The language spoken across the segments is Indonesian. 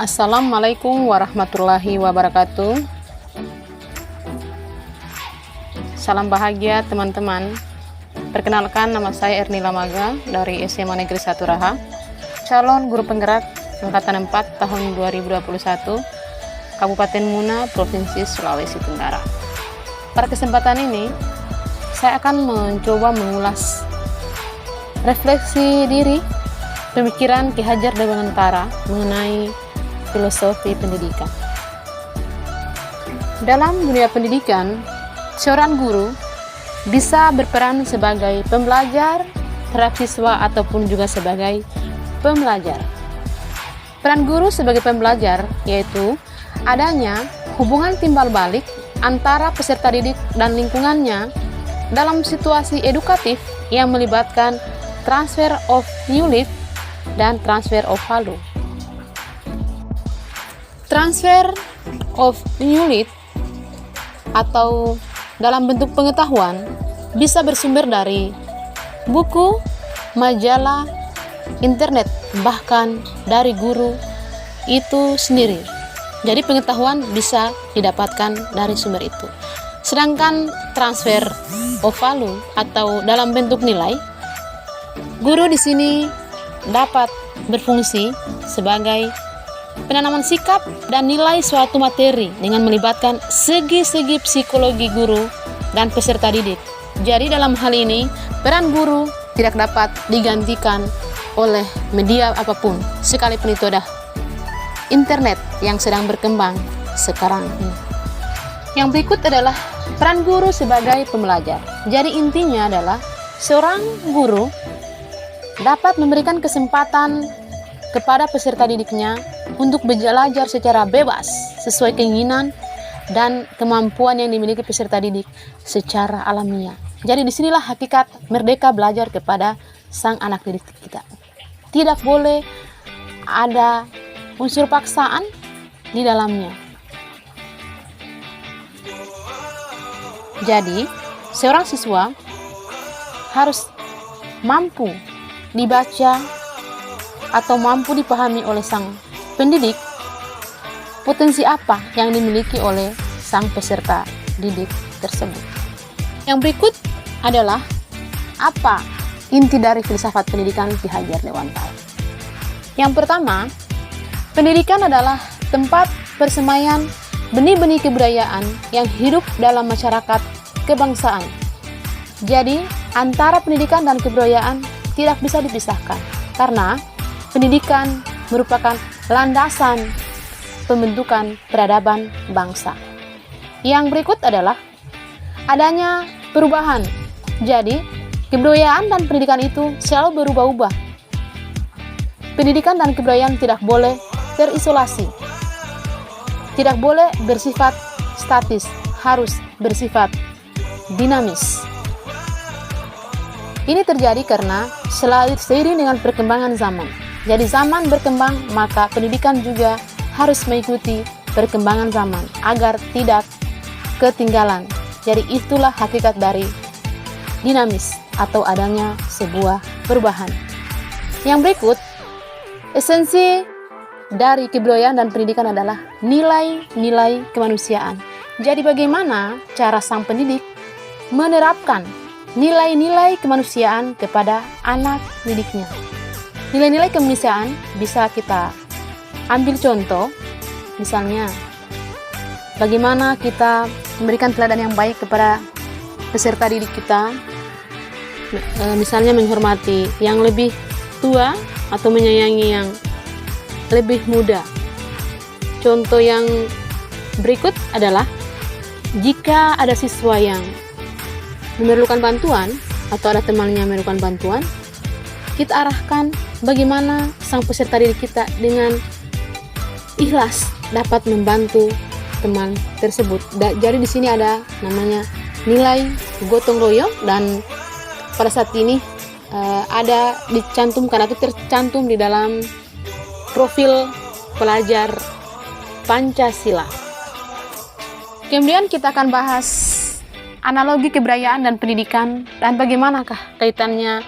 Assalamualaikum warahmatullahi wabarakatuh. Salam bahagia teman-teman. Perkenalkan, nama saya Erni Lamaga dari SMA Negeri 1 Raha, calon guru penggerak Angkatan 4 tahun 2021, Kabupaten Muna, Provinsi Sulawesi Tenggara. Pada kesempatan ini, saya akan mencoba mengulas refleksi diri, pemikiran Ki Hajar Dewantara mengenai filosofi pendidikan. Dalam dunia pendidikan, seorang guru bisa berperan sebagai pembelajar terhadap siswa ataupun juga sebagai pembelajar. Peran guru sebagai pembelajar yaitu adanya hubungan timbal balik antara peserta didik dan lingkungannya dalam situasi edukatif yang melibatkan transfer of knowledge dan transfer of value. Transfer of knowledge atau dalam bentuk pengetahuan bisa bersumber dari buku, majalah, internet, bahkan dari guru itu sendiri. Jadi pengetahuan bisa didapatkan dari sumber itu. Sedangkan transfer of value atau dalam bentuk nilai, guru di sini dapat berfungsi sebagai penanaman sikap dan nilai suatu materi dengan melibatkan segi-segi psikologi guru dan peserta didik. Jadi dalam hal ini, peran guru tidak dapat digantikan oleh media apapun, sekalipun itu ada internet yang sedang berkembang sekarang ini. Yang berikut adalah peran guru sebagai pembelajar. Jadi intinya adalah seorang guru dapat memberikan kesempatan kepada peserta didiknya untuk belajar secara bebas sesuai keinginan dan kemampuan yang dimiliki peserta didik secara alamiah. Jadi disinilah hakikat merdeka belajar kepada sang anak didik kita. Tidak boleh ada unsur paksaan di dalamnya. Jadi seorang siswa harus mampu dibaca atau mampu dipahami oleh sang pendidik potensi apa yang dimiliki oleh sang peserta didik tersebut. Yang berikut adalah apa inti dari filsafat pendidikan Ki Hajar Dewantara. Yang pertama, pendidikan adalah tempat persemaian benih-benih kebudayaan yang hidup dalam masyarakat kebangsaan. Jadi, antara pendidikan dan kebudayaan tidak bisa dipisahkan karena pendidikan merupakan landasan pembentukan peradaban bangsa. Yang berikut adalah adanya perubahan. Jadi, kebudayaan dan pendidikan itu selalu berubah-ubah. Pendidikan dan kebudayaan tidak boleh terisolasi. Tidak boleh bersifat statis, harus bersifat dinamis. Ini terjadi karena seiring dengan perkembangan zaman. Jadi zaman berkembang, maka pendidikan juga harus mengikuti perkembangan zaman agar tidak ketinggalan. Jadi itulah hakikat dari dinamis atau adanya sebuah perubahan. Yang berikut, esensi dari kebudayaan dan pendidikan adalah nilai-nilai kemanusiaan. Jadi bagaimana cara sang pendidik menerapkan nilai-nilai kemanusiaan kepada anak didiknya. Nilai-nilai kemanusiaan bisa kita ambil contoh, misalnya bagaimana kita memberikan teladan yang baik kepada peserta didik kita, misalnya menghormati yang lebih tua atau menyayangi yang lebih muda. Contoh yang berikut adalah jika ada siswa yang memerlukan bantuan atau ada temannya yang memerlukan bantuan, kita arahkan bagaimana sang peserta didik kita dengan ikhlas dapat membantu teman tersebut. Jadi di sini ada namanya nilai gotong royong dan pada saat ini ada dicantumkan atau tercantum di dalam profil pelajar Pancasila. Kemudian kita akan bahas analogi kebudayaan dan pendidikan dan bagaimanakah kaitannya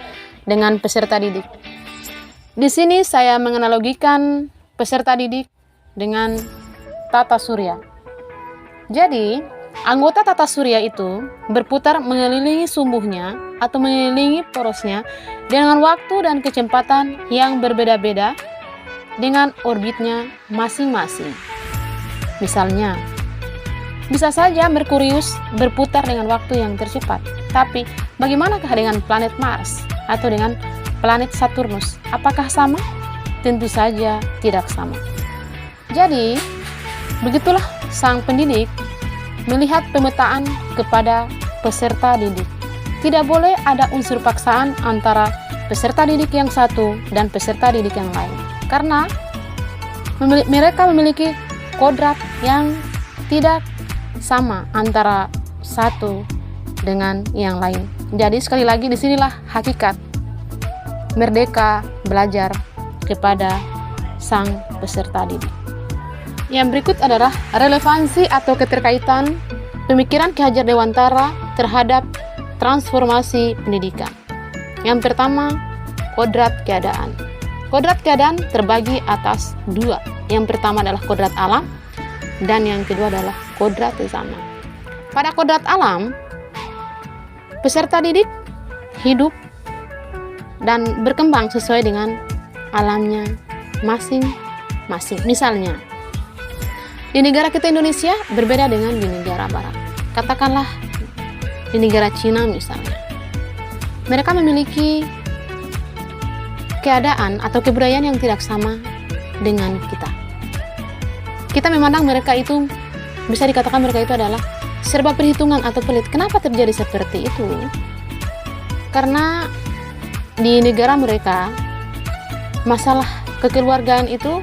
dengan peserta didik. Di sini saya menganalogikan peserta didik dengan tata surya. Jadi, anggota tata surya itu berputar mengelilingi sumbunya atau mengelilingi porosnya dengan waktu dan kecepatan yang berbeda-beda dengan orbitnya masing-masing. Misalnya, bisa saja Merkurius berputar dengan waktu yang tercepat. Tapi, bagaimanakah dengan planet Mars atau dengan planet Saturnus? Apakah sama? Tentu saja tidak sama. Jadi, begitulah sang pendidik melihat pemetaan kepada peserta didik. Tidak boleh ada unsur paksaan antara peserta didik yang satu dan peserta didik yang lain. Karena mereka memiliki kodrat yang tidak sama antara satu dengan yang lain. Jadi sekali lagi disinilah hakikat merdeka belajar kepada sang peserta didik. Yang berikut adalah relevansi atau keterkaitan pemikiran Ki Hajar Dewantara terhadap transformasi pendidikan. Yang pertama, kodrat keadaan. Kodrat keadaan terbagi atas dua. Yang pertama adalah kodrat alam dan yang kedua adalah kodrat zaman. Pada kodrat alam, peserta didik hidup dan berkembang sesuai dengan alamnya masing-masing. Misalnya, di negara kita Indonesia berbeda dengan di negara barat. Katakanlah di negara Cina misalnya. Mereka memiliki keadaan atau kebudayaan yang tidak sama dengan kita. Kita memandang mereka itu, bisa dikatakan mereka itu adalah serba perhitungan atau pelit. Kenapa terjadi seperti itu? Karena di negara mereka, masalah kekeluargaan itu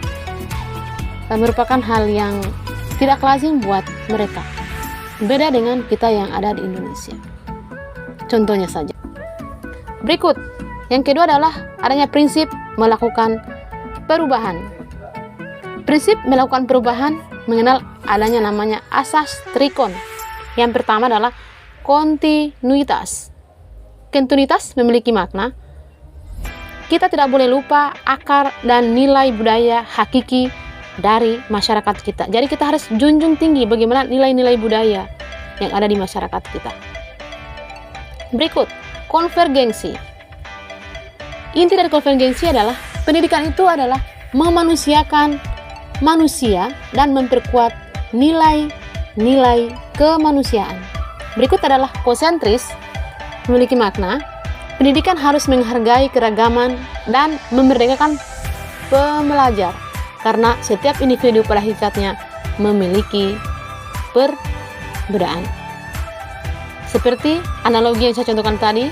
merupakan hal yang tidak lazim buat mereka. Beda dengan kita yang ada di Indonesia. Contohnya saja. Berikut, yang kedua adalah adanya prinsip melakukan perubahan. Prinsip melakukan perubahan mengenal adanya namanya asas trikon. Yang pertama adalah kontinuitas. Kontinuitas memiliki makna kita tidak boleh lupa akar dan nilai budaya hakiki dari masyarakat kita. Jadi kita harus junjung tinggi bagaimana nilai-nilai budaya yang ada di masyarakat kita. Berikut, konvergensi. Inti dari konvergensi adalah pendidikan itu adalah memanusiakan manusia dan memperkuat nilai-nilai kemanusiaan. Berikut adalah konsentris, memiliki makna pendidikan harus menghargai keragaman dan memerdekakan pembelajar. Karena setiap individu pada hakikatnya memiliki perbedaan. Seperti analogi yang saya contohkan tadi,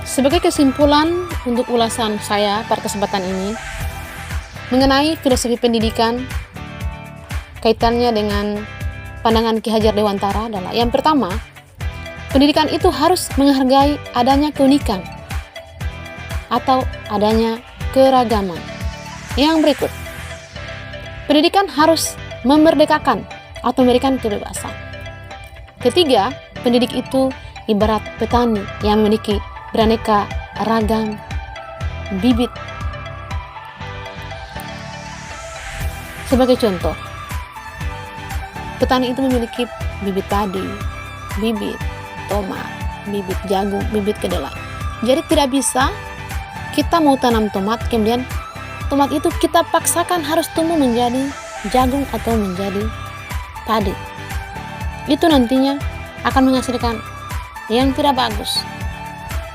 sebagai kesimpulan untuk ulasan saya pada kesempatan ini, mengenai filosofi pendidikan, kaitannya dengan pandangan Ki Hajar Dewantara adalah yang pertama, pendidikan itu harus menghargai adanya keunikan atau adanya keragaman. Yang berikut, pendidikan harus memerdekakan atau memberikan kebebasan. Ketiga, pendidik itu ibarat petani yang memiliki beraneka ragam bibit. Sebagai contoh, petani itu memiliki bibit padi, bibit tomat, bibit jagung, bibit kedelai. Jadi tidak bisa kita mau tanam tomat, kemudian tomat itu kita paksakan harus tumbuh menjadi jagung atau menjadi padi. Itu nantinya akan menghasilkan yang tidak bagus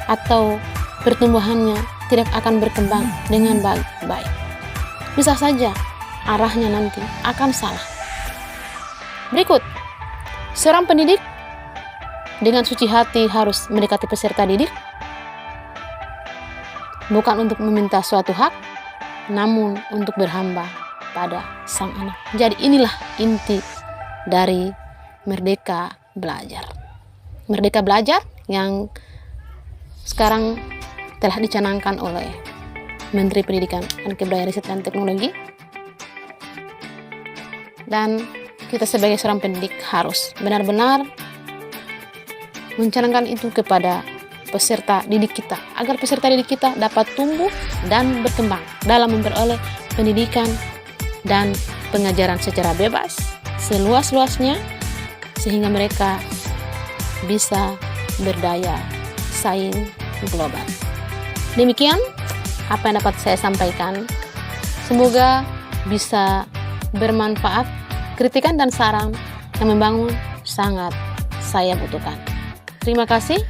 atau pertumbuhannya tidak akan berkembang dengan baik. Bisa saja arahnya nanti akan salah. Berikut, seorang pendidik dengan suci hati harus mendekati peserta didik, bukan untuk meminta suatu hak, namun untuk berhamba pada sang anak. Jadi inilah inti dari merdeka belajar. Merdeka belajar yang sekarang telah dicanangkan oleh Menteri Pendidikan dan Kebudayaan Riset dan Teknologi. Dan kita sebagai seorang pendidik harus benar-benar mencanangkan itu kepada peserta didik kita, agar peserta didik kita dapat tumbuh dan berkembang dalam memperoleh pendidikan dan pengajaran secara bebas, seluas-luasnya, sehingga mereka bisa berdaya saing global. Demikian apa yang dapat saya sampaikan. Semoga bisa bermanfaat. Kritikan dan saran yang membangun sangat saya butuhkan. Terima kasih.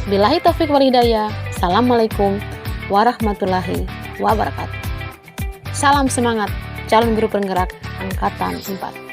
Billahi taufiq wal hidayah. Assalamualaikum warahmatullahi wabarakatuh. Salam semangat calon guru penggerak angkatan 4.